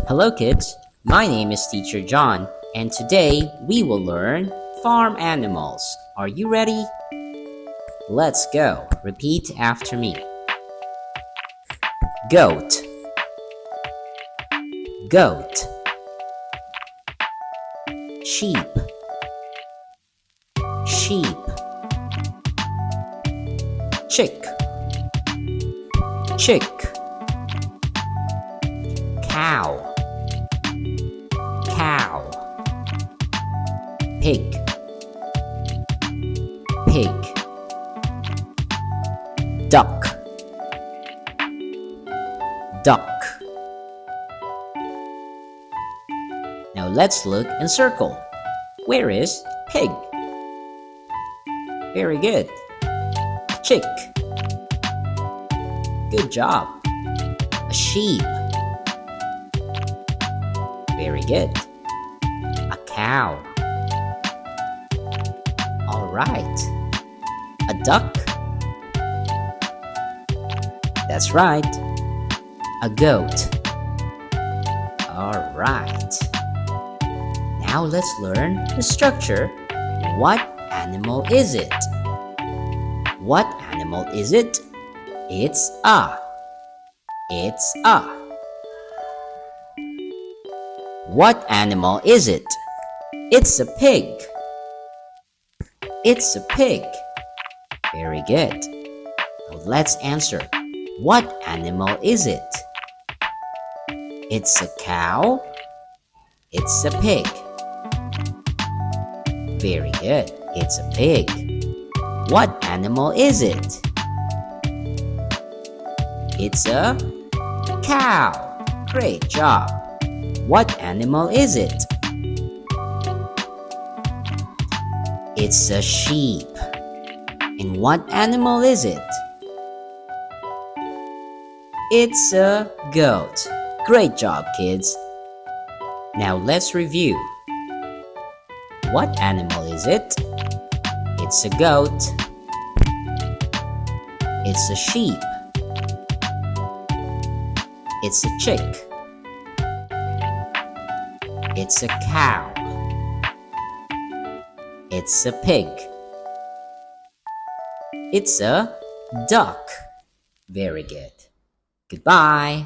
Hello kids, my name is Teacher John and today we will learn farm animals. Are you ready? Let's go. Repeat after me. Goat, goat. Sheep, sheep. Chick, chick. Cow, cow. Pig, pig. Duck, duck. Now let's look and circle. Where is pig? Very good. Chick. Good job. A sheep. Very good. A cow. All right. A duck. That's right. A goat. All right. Now let's learn the structure. What animal is it? What animal is it? It's a. It's a. What animal is it? It's a pig. It's a pig. Very good. Now let's answer. What animal is it? It's a cow. It's a pig. Very good. It's a pig. What animal is it? It's a cow. Great job. What animal is it? It's a sheep. And what animal is it? It's a goat. Great job, kids. Now let's review. What animal is it? It's a goat. It's a sheep. It's a chick. It's a cow. It's a pig. It's a duck. Very good. Goodbye.